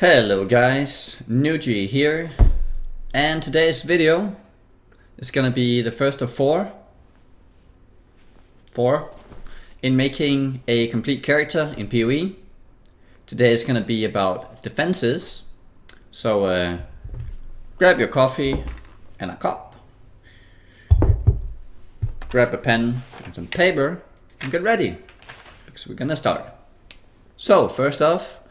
Hello guys, nugiyen here, and today's video is gonna be the first of four in making a complete character in PoE. Today is gonna be about defenses, so grab your coffee and a cup, grab a pen and some paper, and get ready, because we're gonna start. So first off,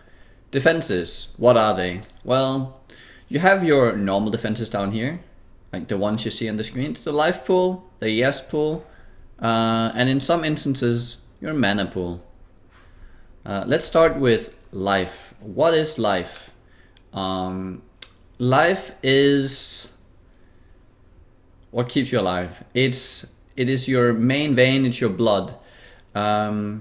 defenses, what are they? Well, you have your normal defenses down here, like the ones you see on the screen. It's the life pool, the ES pool, and in some instances, your mana pool. Let's start with life. What is life? Life is what keeps you alive. It is your main vein, it's your blood. The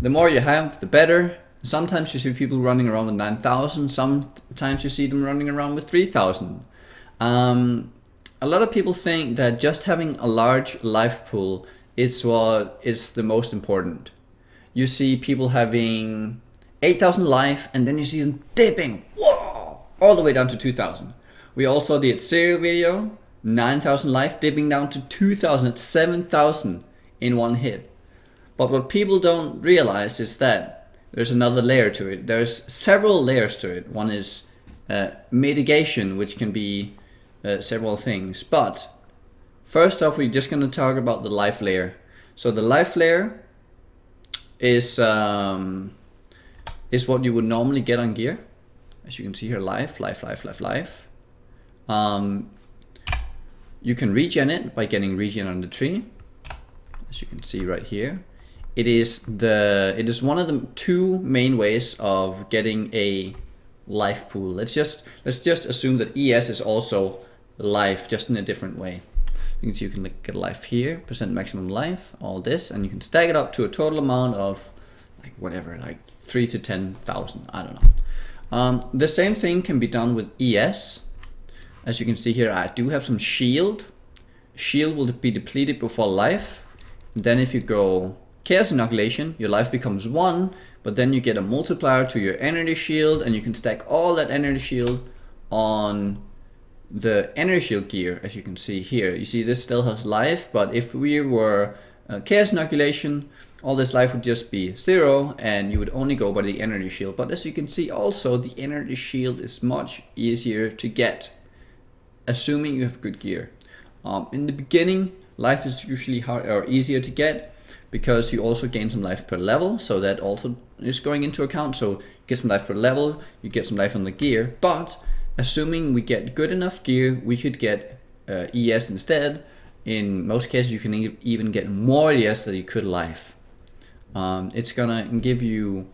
more you have, the better. Sometimes you see people running around with 9,000, sometimes you see them running around with 3,000. A lot of people think that just having a large life pool is what is the most important. You see people having 8,000 life and then you see them dipping, whoa, all the way down to 2,000. We also did Zero video, 9,000 life dipping down to 2,000, at 7,000 in one hit. But what people don't realize is that there's another layer to it. There's several layers to it. One is mitigation, which can be several things. But first off, we're just going to talk about the life layer. So the life layer is what you would normally get on gear. As you can see here, life. You can regen it by getting regen on the tree, as you can see right here. It is one of the two main ways of getting a life pool. Let's just assume that ES is also life, just in a different way. You can get life here, percent maximum life, all this, and you can stack it up to a total amount of like whatever, like 3 to 10,000. I don't know. The same thing can be done with ES. As you can see here, I do have some shield. Shield will be depleted before life. And then if you go Chaos Inoculation, your life becomes 1, but then you get a multiplier to your energy shield, and you can stack all that energy shield on the energy shield gear, as you can see here. You see this still has life, but if we were Chaos Inoculation, all this life would just be 0, and you would only go by the energy shield. But as you can see also, the energy shield is much easier to get, assuming you have good gear. In the beginning, life is usually hard or easier to get, because you also gain some life per level, so that also is going into account. So you get some life per level, you get some life on the gear, but assuming we get good enough gear, we could get ES instead. In most cases, you can even get more ES than you could life. It's gonna give you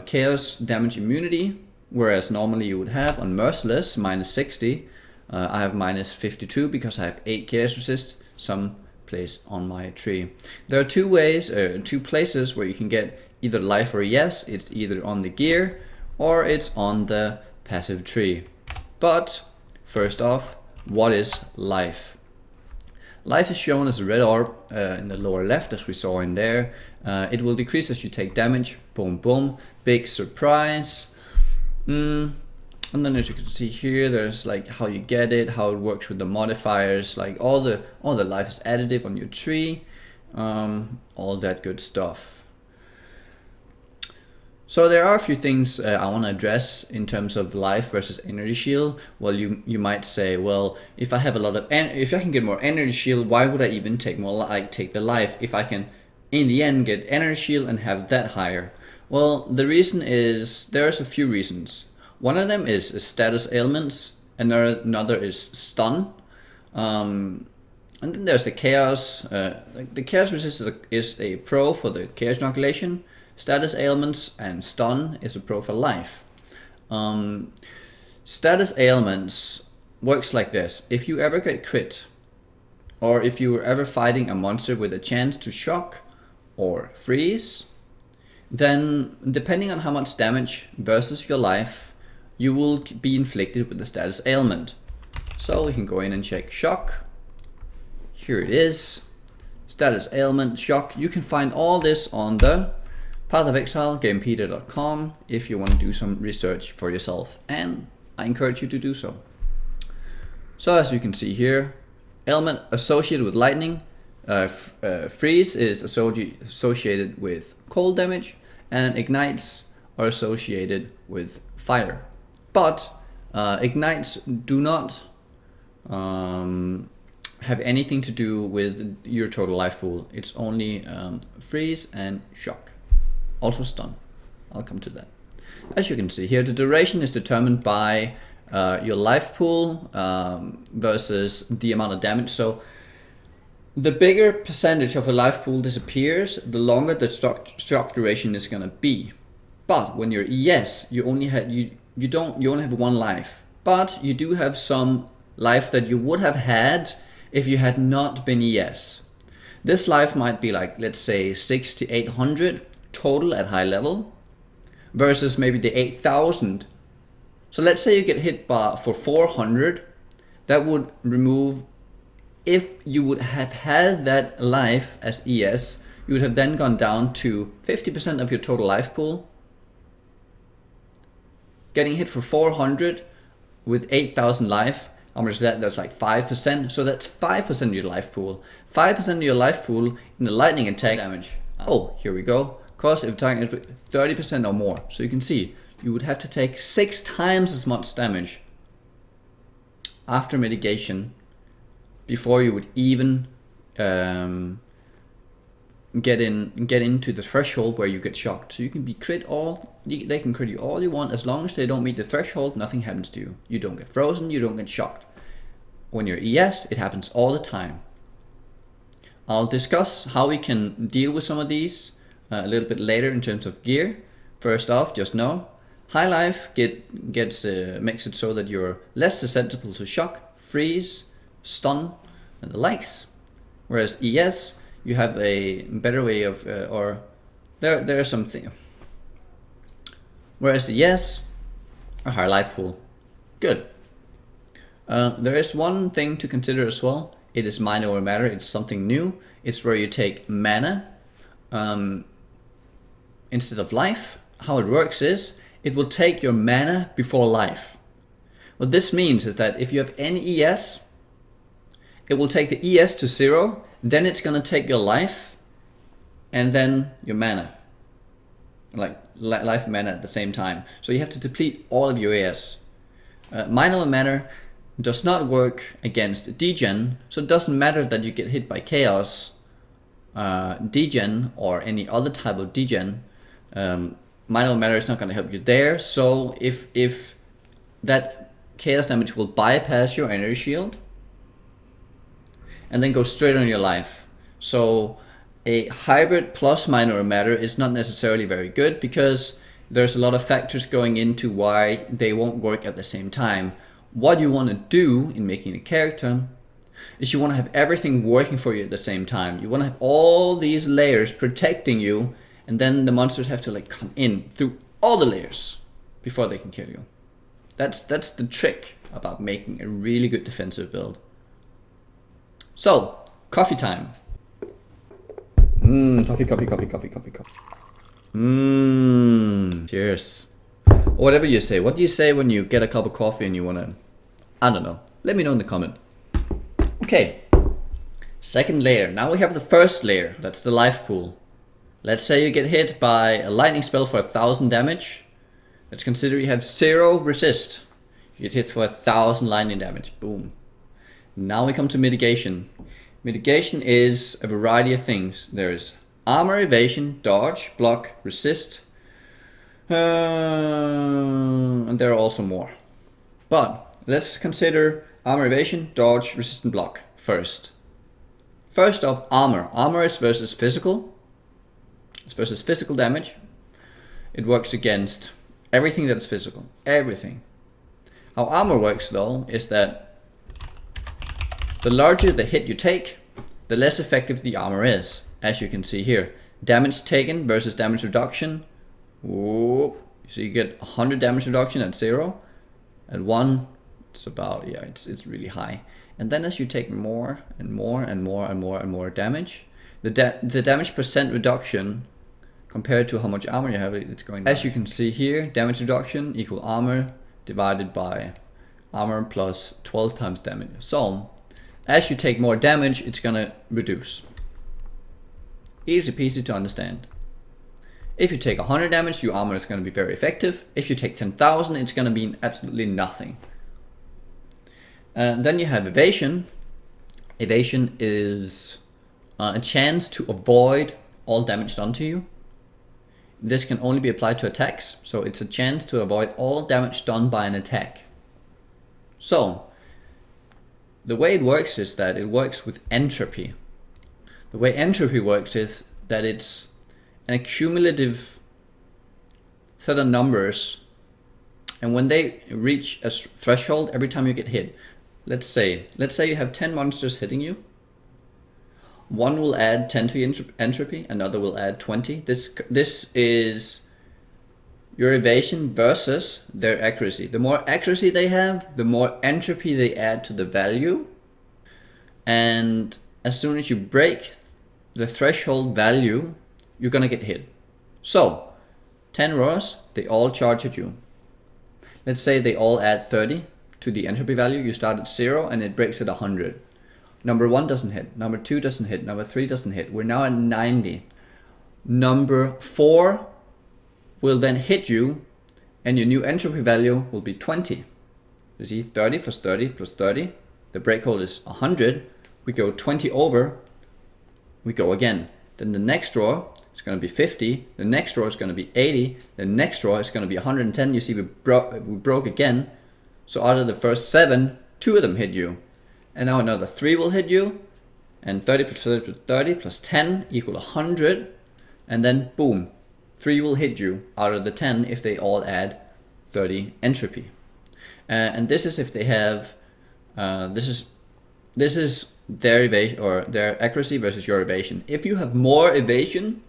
chaos damage immunity, whereas normally you would have on Merciless minus 60. I have minus 52 because I have 8 chaos resist, some place on my tree. There are two places where you can get either life or ES. It's either on the gear or it's on the passive tree. But first off, what is life? Life is shown as a red orb in the lower left, as we saw in there. It will decrease as you take damage. Boom, boom. Big surprise. And then as you can see here, there's like how you get it, how it works with the modifiers, like all the life is additive on your tree, all that good stuff. So there are a few things I want to address in terms of life versus energy shield. Well, you might say, well, if I have a lot of if I can get more energy shield, why would I even take the life if I can in the end get energy shield and have that higher? Well, the reason is there's a few reasons. One of them is status ailments, and another is stun, and then there's the chaos. The chaos resist is a pro for the chaos inoculation. Status ailments and stun is a pro for life. Status ailments works like this: if you ever get crit, or if you were ever fighting a monster with a chance to shock or freeze, then depending on how much damage versus your life, you will be inflicted with the status ailment. So we can go in and check shock. Here it is. Status ailment, shock. You can find all this on the Path of Exile, gamepedia.com if you want to do some research for yourself, and I encourage you to do so. So as you can see here, ailment associated with lightning, freeze is associated with cold damage, and ignites are associated with fire. But ignites do not have anything to do with your total life pool. It's only freeze and shock. Also stun. I'll come to that. As you can see here, the duration is determined by your life pool versus the amount of damage. So the bigger percentage of a life pool disappears, the longer the shock duration is gonna be. But when you're ES, you only have one life, but you do have some life that you would have had if you had not been ES. This life might be like, let's say 600 to 800 total at high level versus maybe the 8,000. So let's say you get hit for 400, that would remove, if you would have had that life as ES, you would have then gone down to 50% of your total life pool. Getting hit for 400 with 8,000 life, how much is that? That's like 5%. So that's 5% of your life pool. 5% of your life pool in the lightning attack damage. Oh, here we go. Cause if target is 30% or more. So you can see, you would have to take 6 times as much damage after mitigation before you would even get into the threshold where you get shocked. So you can be they can crit you all you want, as long as they don't meet the threshold, nothing happens to you. You don't get frozen, you don't get shocked. When you're ES, it happens all the time. I'll discuss how we can deal with some of these a little bit later in terms of gear. First off, just know, high life makes it so that you're less susceptible to shock, freeze, stun, and the likes. Whereas ES, you have a better way of, there are something. Whereas ES, a higher life pool. Good. There is one thing to consider as well. It is minor or matter. It's something new. It's where you take mana instead of life. How it works is, it will take your mana before life. What this means is that if you have any ES, it will take the ES to 0, then it's gonna take your life, and then your mana. Like life and mana at the same time. So you have to deplete all of your ES. Minor matter does not work against degen, so it doesn't matter that you get hit by chaos, degen, or any other type of degen. Minor matter is not going to help you there. So if that chaos damage will bypass your energy shield and then go straight on your life. So a hybrid plus minor matter is not necessarily very good, because there's a lot of factors going into why they won't work at the same time. What you want to do in making a character is you want to have everything working for you at the same time. You want to have all these layers protecting you, and then the monsters have to like come in through all the layers before they can kill you. That's the trick about making a really good defensive build. So, coffee time. Coffee. Cheers. Or whatever you say. What do you say when you get a cup of coffee and you wanna, I don't know. Let me know in the comment. Okay. Second layer. Now we have the first layer. That's the life pool. Let's say you get hit by a lightning spell for 1,000 damage. Let's consider you have 0 resist. You get hit for 1,000 lightning damage. Boom. Now we come to mitigation. Mitigation is a variety of things. There is armor, evasion, dodge, block, resist. And there are also more. But let's consider armor, evasion, dodge, resist, and block first. First off, armor. Armor is versus physical. It's versus physical damage. It works against everything that's physical. Everything. How armor works though is that the larger the hit you take, the less effective the armor is. As you can see here. Damage taken versus damage reduction. Whoop. So you get 100 damage reduction at 0. At 1, it's about, yeah, it's really high. And then as you take more and more damage, the damage percent reduction compared to how much armor you have, it's going down. As you can see here, damage reduction equal armor divided by armor plus 12 times damage. So as you take more damage, it's gonna reduce. Easy peasy to understand. If you take 100 damage, your armor is going to be very effective. If you take 10,000, it's going to be absolutely nothing. Then you have evasion. Evasion is a chance to avoid all damage done to you. This can only be applied to attacks, so it's a chance to avoid all damage done by an attack. So the way it works is that it works with entropy. The way entropy works is that it's an accumulative set of numbers, and when they reach a threshold, every time you get hit, let's say you have 10 monsters hitting you. One will add 10 to entropy, another will add 20. This is your evasion versus their accuracy. The more accuracy they have, the more entropy they add to the value, and as soon as you break the threshold value, you're gonna get hit. So 10 roars, they all charge at you. Let's say they all add 30 to the entropy value. You start at 0 and it breaks at 100. Number 1 doesn't hit, number 2 doesn't hit, number 3 doesn't hit. We're now at 90. Number 4 will then hit you, and your new entropy value will be 20. You see, 30 plus 30 plus 30. The breakhold is 100. We go 20 over, we go again. Then the next roar is going to be 50. The next roar is going to be 80. The next roar is going to be 110. You see, we broke again. So out of the first 7, 2 of them hit you. And now another 3 will hit you. And 30 plus 30 plus 30 plus 10 equal 100. And then boom, 3 will hit you out of the 10 if they all add 30 entropy. And this is if they have, this is their evasion or their accuracy versus your evasion. If you have more evasion,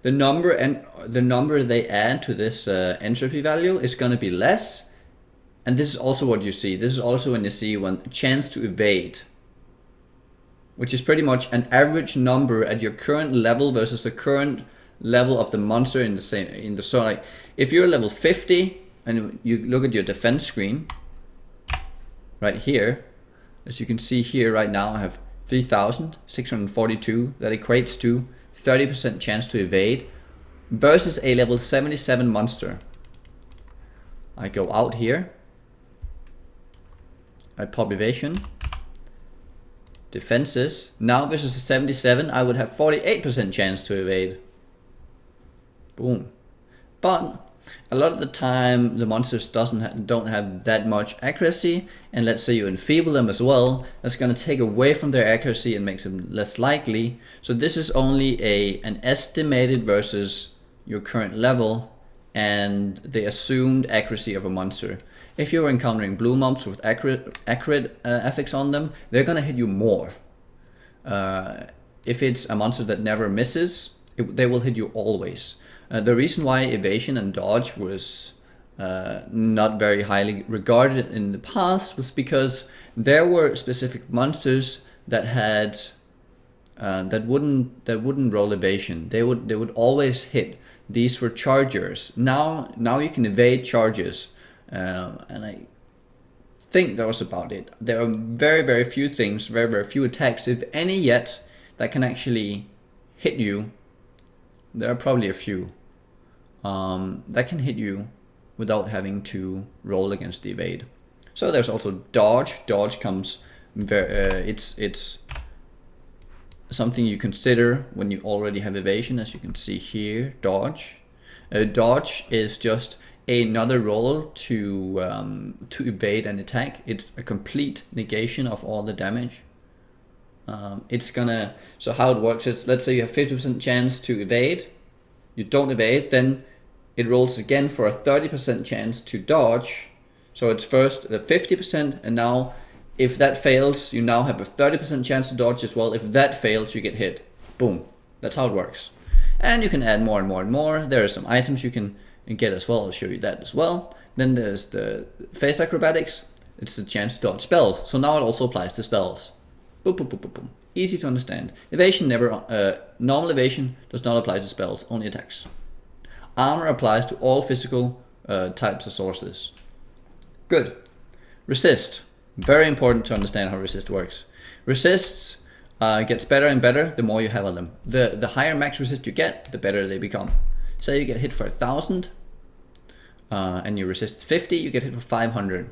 the number they add to this entropy value is going to be less. And this is also what you see. This is also when you see one chance to evade, which is pretty much an average number at your current level versus the current level of the monster in the so like if you're level 50 and you look at your defense screen right here, as you can see here right now, I have 3,642. That equates to 30% chance to evade versus a level 77 monster. I go out here, I pop evasion, defenses. Now versus a 77, I would have 48% chance to evade. Boom. But a lot of the time the monsters don't have that much accuracy, and let's say you enfeeble them as well, that's going to take away from their accuracy and makes them less likely. So this is only an estimated versus your current level and the assumed accuracy of a monster. If you're encountering blue mobs with accurate effects on them, they're going to hit you more. If it's a monster that never misses, they will hit you always. The reason why evasion and dodge was not very highly regarded in the past was because there were specific monsters that had that wouldn't roll evasion. They would always hit. These were chargers. Now you can evade charges, and I think that was about it. There are very few things, very few attacks, if any yet, that can actually hit you. There are probably a few that can hit you without having to roll against the evade. So there's also dodge. Dodge comes it's something you consider when you already have evasion, as you can see here. Dodge. Dodge is just another roll to evade an attack. It's a complete negation of all the damage. So how it works is, let's say you have 50% chance to evade, you don't evade, then it rolls again for a 30% chance to dodge. So it's first the 50%, and now if that fails, you now have a 30% chance to dodge as well. If that fails, you get hit. Boom. That's how it works. And you can add more and more and more. There are some items you can get as well. I'll show you that as well. Then there's the phase acrobatics. It's the chance to dodge spells. So now it also applies to spells. Boom, boom, boom, boom, boom. Easy to understand. Evasion normal evasion does not apply to spells, only attacks. Armor applies to all physical types of sources. Good. Resist. Very important to understand how resist works. Resists gets better and better the more you have on them. The higher max resist you get, the better they become. Say you get hit for 1,000 and you resist 50, you get hit for 500.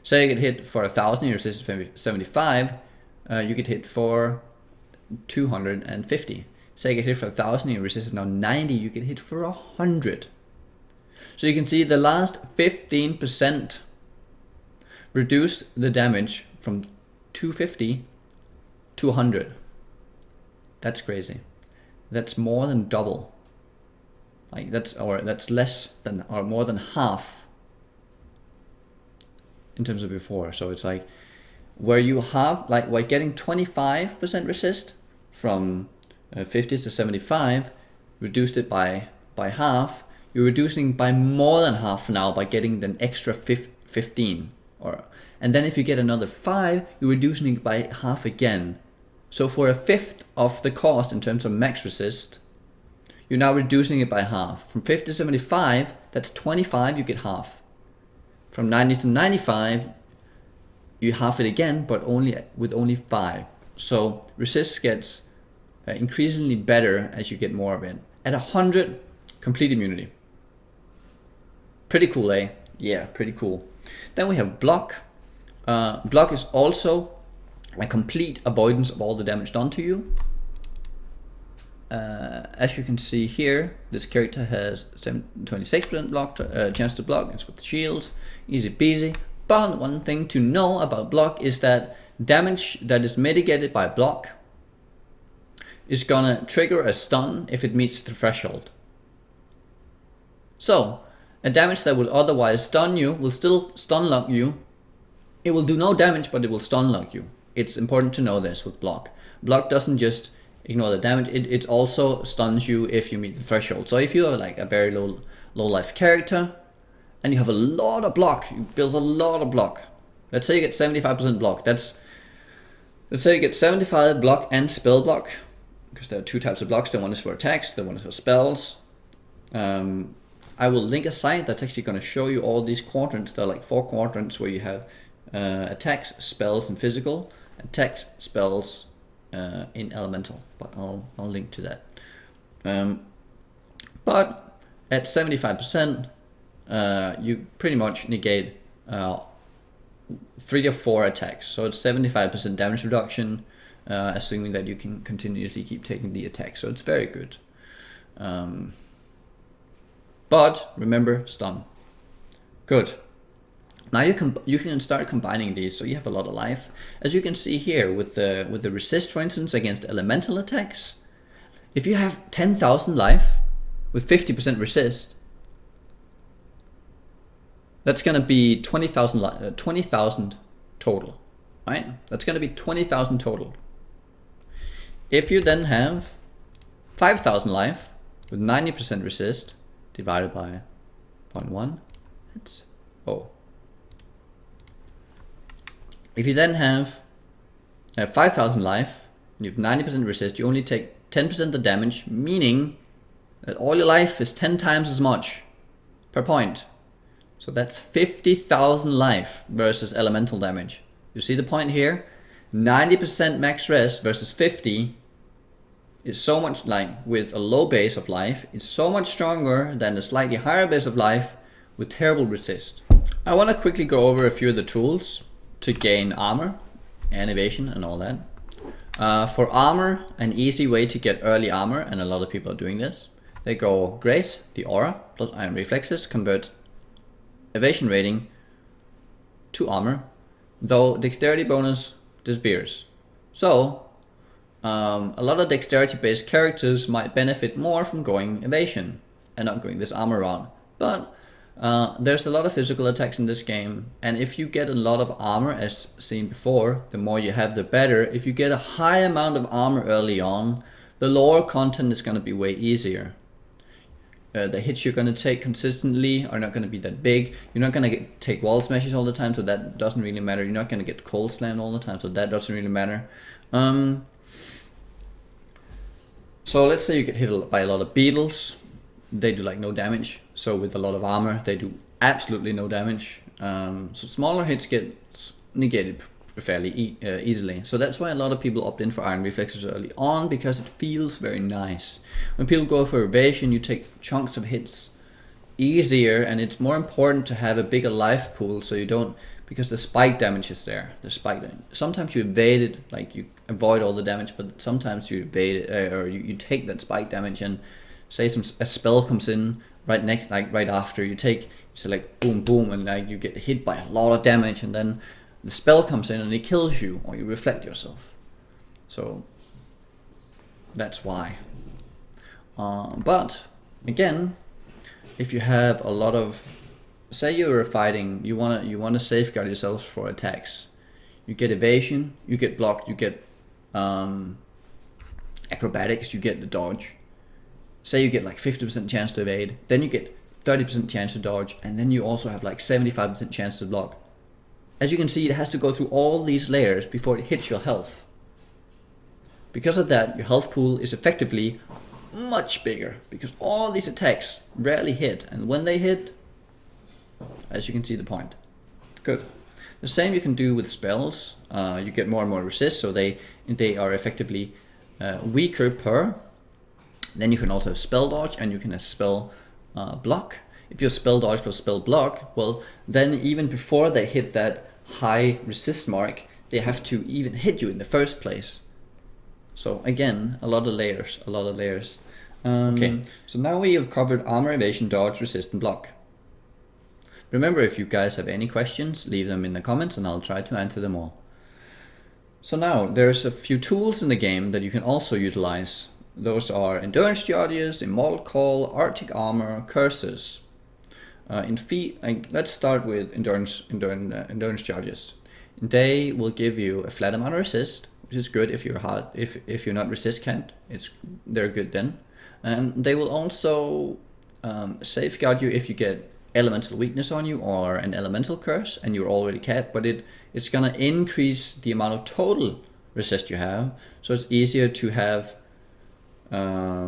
Say you get hit for 1,000, you resist 75, you get hit for 250. Say you get hit for 1,000, your resist is now 90, you get hit for 100. So you can see the last 15% reduced the damage from 250 to 100. That's crazy. That's more than double. Like that's less than or more than half in terms of before. So it's like where you have like we're getting 25% resist from 50 to 75, reduced it by half. You're reducing by more than half now by getting an extra 15. And then if you get another 5, you're reducing it by half again. So for a fifth of the cost in terms of max resist, you're now reducing it by half. From 50 to 75, that's 25, you get half. From 90 to 95, you half it again, but with only 5. So resist gets increasingly better as you get more of it. At 100, complete immunity. Pretty cool, eh? Yeah, pretty cool. Then we have block. Block is also a complete avoidance of all the damage done to you. As you can see here, this character has 26% block chance to block. It's with shields, easy peasy. But one thing to know about block is that damage that is mitigated by block is gonna trigger a stun if it meets the threshold. So a damage that would otherwise stun you will still stun lock you. It will do no damage, but it will stun lock you. It's important to know this with block. Block doesn't just ignore the damage, it also stuns you if you meet the threshold. So if you have like a very low life character and you have a lot of block, you build a lot of block. Let's say you get 75% block. Let's say you get 75 block and spell block, because there are two types of blocks. The one is for attacks, the one is for spells. I will link a site that's actually going to show you all these quadrants. There are like 4 quadrants where you have attacks, spells, and physical. Attacks, spells, in elemental, but I'll link to that. But at 75%, you pretty much negate 3 or 4 attacks. So it's 75% damage reduction, assuming that you can continuously keep taking the attack. So it's very good. But remember, stun. Good. Now you can start combining these, so you have a lot of life. As you can see here with the resist, for instance, against elemental attacks. If you have 10,000 life with 50% resist, that's gonna be 20,000 total, right? That's gonna be 20,000 total. If you then have 5,000 life with 90% resist divided by 0.1, that's If you then have 5,000 life, and you have 90% resist, you only take 10% the damage, meaning that all your life is 10 times as much per point. So that's 50,000 life versus elemental damage. You see the point here? 90% max res versus 50 is so much, like with a low base of life, it's so much stronger than a slightly higher base of life with terrible resist. I want to quickly go over a few of the tools to gain armor and evasion and all that. For armor, an easy way to get early armor, and a lot of people are doing this, they go Grace, the aura, plus iron reflexes, converts evasion rating to armor, though dexterity bonus disappears. So a lot of dexterity based characters might benefit more from going evasion and not going this armor route. But there's a lot of physical attacks in this game, and if you get a lot of armor, as seen before, the more you have the better. If you get a high amount of armor early on, the lower content is going to be way easier. the hits you're going to take consistently are not going to be that big. You're not going to take wall smashes all the time, so that doesn't really matter. You're not going to get cold slammed all the time, so that doesn't really matter. So let's say you get hit by a lot of beetles. They do like no damage. So with a lot of armor, they do absolutely no damage. So smaller hits get negated fairly easily. So that's why a lot of people opt in for iron reflexes early on, because it feels very nice. When people go for evasion, you take chunks of hits easier, and it's more important to have a bigger life pool, so you don't, because the spike damage is there. The spike damage. Sometimes you evade it, like you avoid all the damage, but sometimes you evade it, or you take that spike damage, and say a spell comes in right next, like right after you take, so like boom boom, and like you get hit by a lot of damage, and then the spell comes in and it kills you, or you reflect yourself. So that's why. But again, if you have a lot of, say you're fighting, you wanna safeguard yourself for attacks. You get evasion, you get blocked, you get acrobatics, you get the dodge. Say you get like 50% chance to evade, then you get 30% chance to dodge, and then you also have like 75% chance to block. As you can see, it has to go through all these layers before it hits your health. Because of that, your health pool is effectively much bigger, because all these attacks rarely hit, and when they hit, as you can see the point. Good. The same you can do with spells. You get more and more resist, so they are effectively weaker per. Then you can also have spell dodge, and you can have spell block. If you have spell dodge plus spell block, well, then even before they hit that high resist mark, they have to even hit you in the first place. So again, a lot of layers. Okay, so now we have covered armor, evasion, dodge, resist, and block. Remember, if you guys have any questions, leave them in the comments and I'll try to answer them all. So now, there's a few tools in the game that you can also utilize. Those are endurance charges, immortal call, arctic armor, curses. Let's start with endurance charges. They will give you a flat amount of resist, which is good if you're hard. If you're not resist capped, they're good then. And they will also safeguard you if you get elemental weakness on you or an elemental curse and you're already capped. But it's gonna increase the amount of total resist you have, so it's easier to have a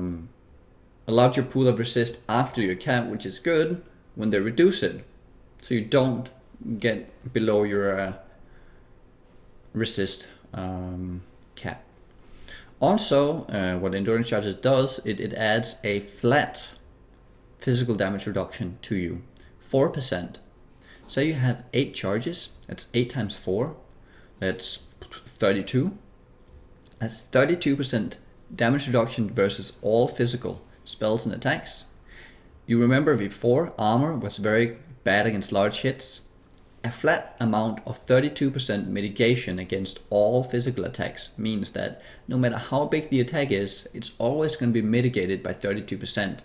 larger pool of resist after your cap, which is good when they reduce it, so you don't get below your resist cap. Also, what endurance charges does, it adds a flat physical damage reduction to you, 4%. Say you have 8 charges, that's 8 times 4, that's 32. That's 32% damage reduction versus all physical spells and attacks. You remember before, armor was very bad against large hits. A flat amount of 32% mitigation against all physical attacks means that no matter how big the attack is, it's always going to be mitigated by 32%.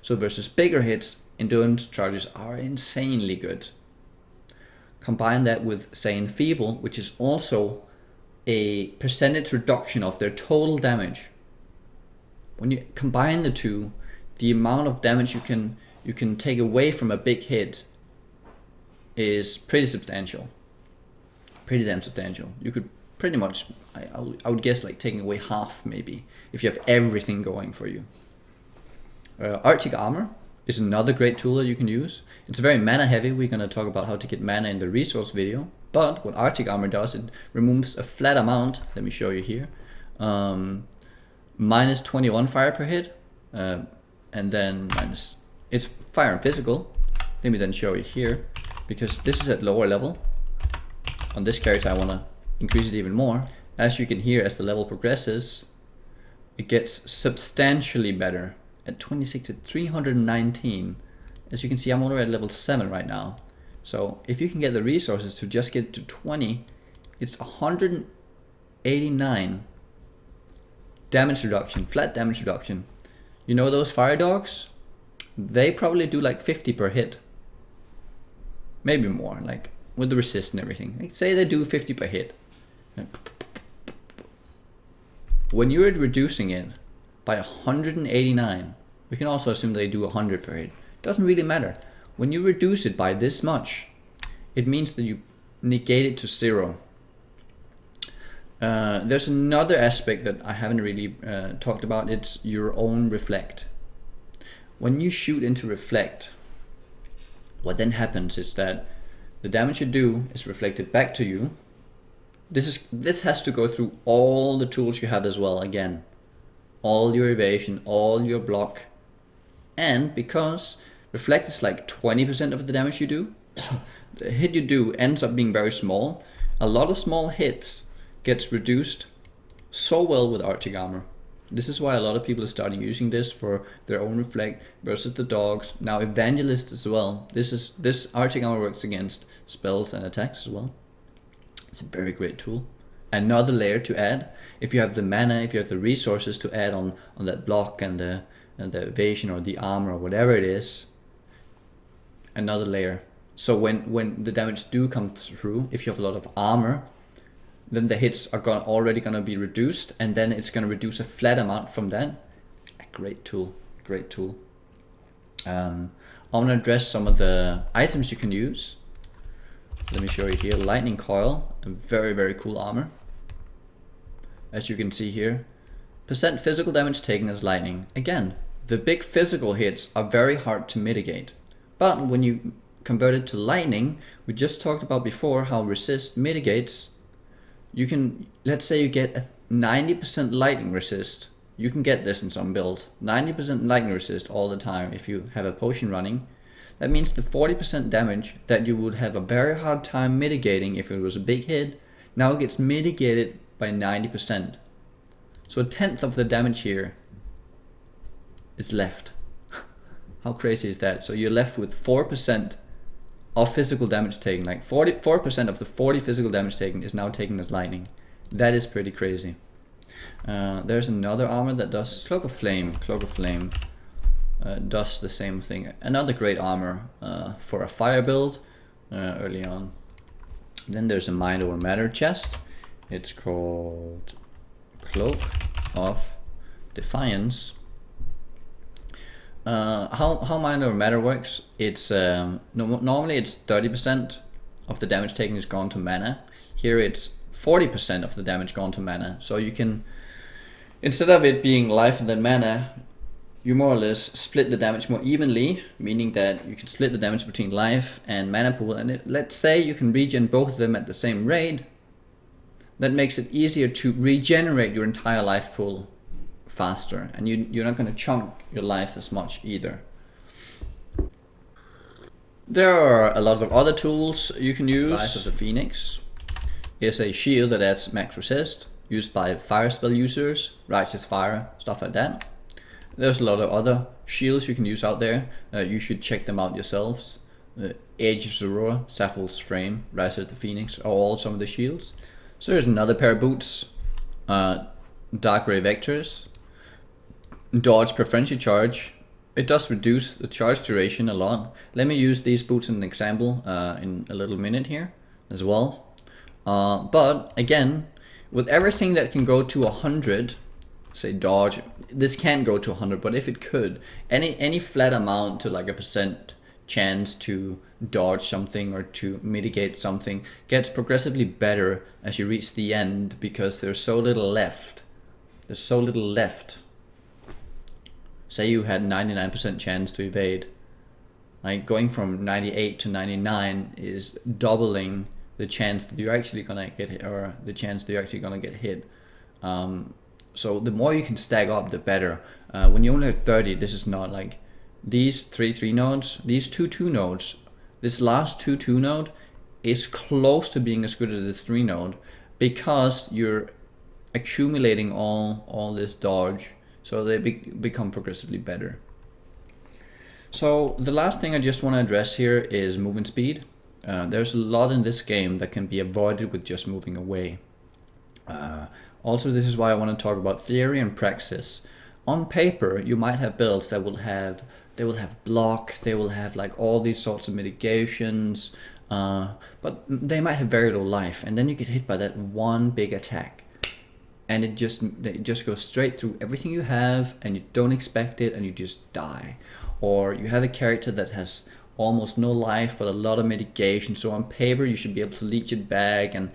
So versus bigger hits, endurance charges are insanely good. Combine that with, say, Enfeeble, which is also a percentage reduction of their total damage. When you combine the two, the amount of damage you can take away from a big hit is pretty substantial. Pretty damn substantial. You could pretty much, I would guess, like taking away half maybe, if you have everything going for you. Arctic Armor is another great tool that you can use. It's very mana heavy. We're going to talk about how to get mana in the resource video. But what Arctic Armor does, it removes a flat amount. Let me show you here. Minus 21 fire per hit. And then it's fire and physical. Let me then show you here, because this is at lower level. On this character I want to increase it even more. As you can hear, as the level progresses, it gets substantially better. At 26 at 319. As you can see, I'm already at level 7 right now. So if you can get the resources to just get to 20, it's 189 damage reduction, flat damage reduction. You know those fire dogs? They probably do like 50 per hit. Maybe more, like with the resist and everything. Like, say they do 50 per hit. When you're reducing it by 189, We can also assume they do 100 per hit. Doesn't really matter. When you reduce it by this much, it means that you negate it to 0. There's another aspect that I haven't really talked about. It's your own reflect. When you shoot into reflect, what then happens is that the damage you do is reflected back to you. This has to go through all the tools you have as well again. All your evasion, all your block. And because reflect is like 20% of the damage you do, the hit you do ends up being very small. A lot of small hits gets reduced so well with Arctic armor. This is why a lot of people are starting using this for their own reflect versus the dogs. Now evangelist as well. This Arctic armor works against spells and attacks as well. It's a very great tool. Another layer to add, if you have the mana, if you have the resources to add on that block and the evasion or the armor or whatever it is, another layer. So when the damage do come through, if you have a lot of armor, then the hits are already going to be reduced, and then it's going to reduce a flat amount from that. A great tool, great tool. I want to address some of the items you can use. Let me show you here. Lightning coil, a very, very cool armor. As you can see here, percent physical damage taken as lightning. Again, the big physical hits are very hard to mitigate. But when you convert it to lightning, we just talked about before how resist mitigates. You can, let's say you get a 90% lightning resist. You can get this in some builds. 90% lightning resist all the time if you have a potion running. That means the 40% damage that you would have a very hard time mitigating if it was a big hit, now gets mitigated by 90%. So a tenth of the damage here is left. How crazy is that? So you're left with 4% of physical damage taken. Like 44% of the 40 physical damage taken is now taken as lightning. That is pretty crazy. There's another armor that does Cloak of Flame. Cloak of Flame does the same thing. Another great armor for a fire build early on. Then there's a Mind Over Matter chest. It's called Cloak of Defiance. How Mind Over Matter works, it's normally it's 30% of the damage taken is gone to mana. Here it's 40% of the damage gone to mana. So you can, instead of it being life and then mana, you more or less split the damage more evenly, meaning that you can split the damage between life and mana pool. And let's say you can regen both of them at the same rate. That makes it easier to regenerate your entire life pool faster, and you're not going to chunk your life as much either. There are a lot of other tools you can use. Rise of the Phoenix is a shield that adds max resist, used by fire spell users, Righteous Fire, stuff like that. There's a lot of other shields you can use out there. You should check them out yourselves. Age of Zorua, Sapphire's Frame, Rise of the Phoenix are all some of the shields. So there's another pair of boots, Dark Ray Vectors. Dodge Preferential Charge. It does reduce the charge duration a lot. Let me use these boots as an example in a little minute here as well. But again, with everything that can go to 100, say dodge, this can't go to 100, but if it could, any flat amount to like a percent chance to dodge something or to mitigate something gets progressively better as you reach the end, because there's so little left. There's so little left. Say you had 99% chance to evade. Like going from 98 to 99 is doubling the chance that you're actually gonna get hit, or the chance that you're actually gonna get hit. So the more you can stack up, the better. When you only have 30, this is not like these 3 nodes, these 2 nodes. This last 2 node is close to being as good as this 3 node, because you're accumulating all this dodge. So they become progressively better. So the last thing I just want to address here is movement speed. There's a lot in this game that can be avoided with just moving away. Also, this is why I want to talk about theory and praxis. On paper, you might have builds that will have block, they will have like all these sorts of mitigations, but they might have very low life, and then you get hit by that one big attack, and it just goes straight through everything you have, and you don't expect it, and you just die. Or you have a character that has almost no life but a lot of mitigation, so on paper you should be able to leech it back, and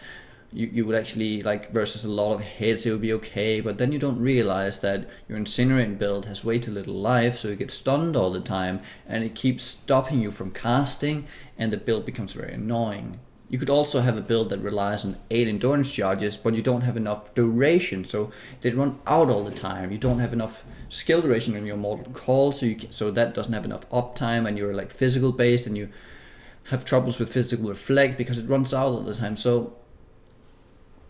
you would actually, like, versus a lot of hits it would be okay, but then you don't realize that your incinerating build has way too little life, so you get stunned all the time, and it keeps stopping you from casting, and the build becomes very annoying. You could also have a build that relies on 8 endurance charges, but you don't have enough duration, so they run out all the time. You don't have enough skill duration on your mortal call, so that doesn't have enough uptime, and you're like physical based, and you have troubles with physical reflect because it runs out all the time. So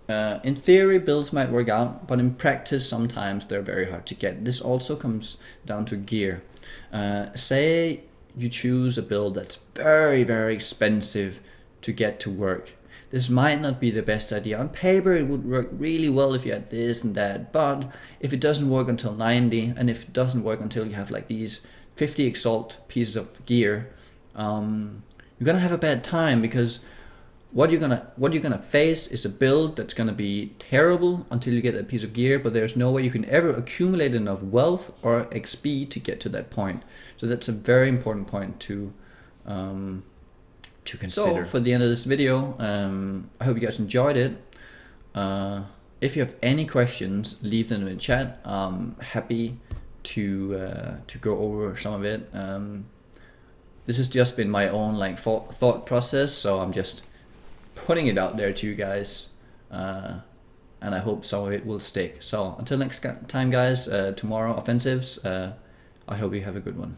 in theory, builds might work out, but in practice, sometimes they're very hard to get. This also comes down to gear. Say you choose a build that's very, very expensive to get to work. This might not be the best idea. On paper, it would work really well if you had this and that, but if it doesn't work until 90, and if it doesn't work until you have like these 50 exalt pieces of gear, you're gonna have a bad time, because what you're gonna face is a build that's gonna be terrible until you get a piece of gear, but there's no way you can ever accumulate enough wealth or XP to get to that point. So that's a very important point to consider. So for the end of this video, I hope you guys enjoyed it. If you have any questions, leave them in the chat. I'm happy to go over some of it. This has just been my own like thought process, so I'm just putting it out there to you guys, and I hope some of it will stick. So until next time, guys, tomorrow offensives, I hope you have a good one.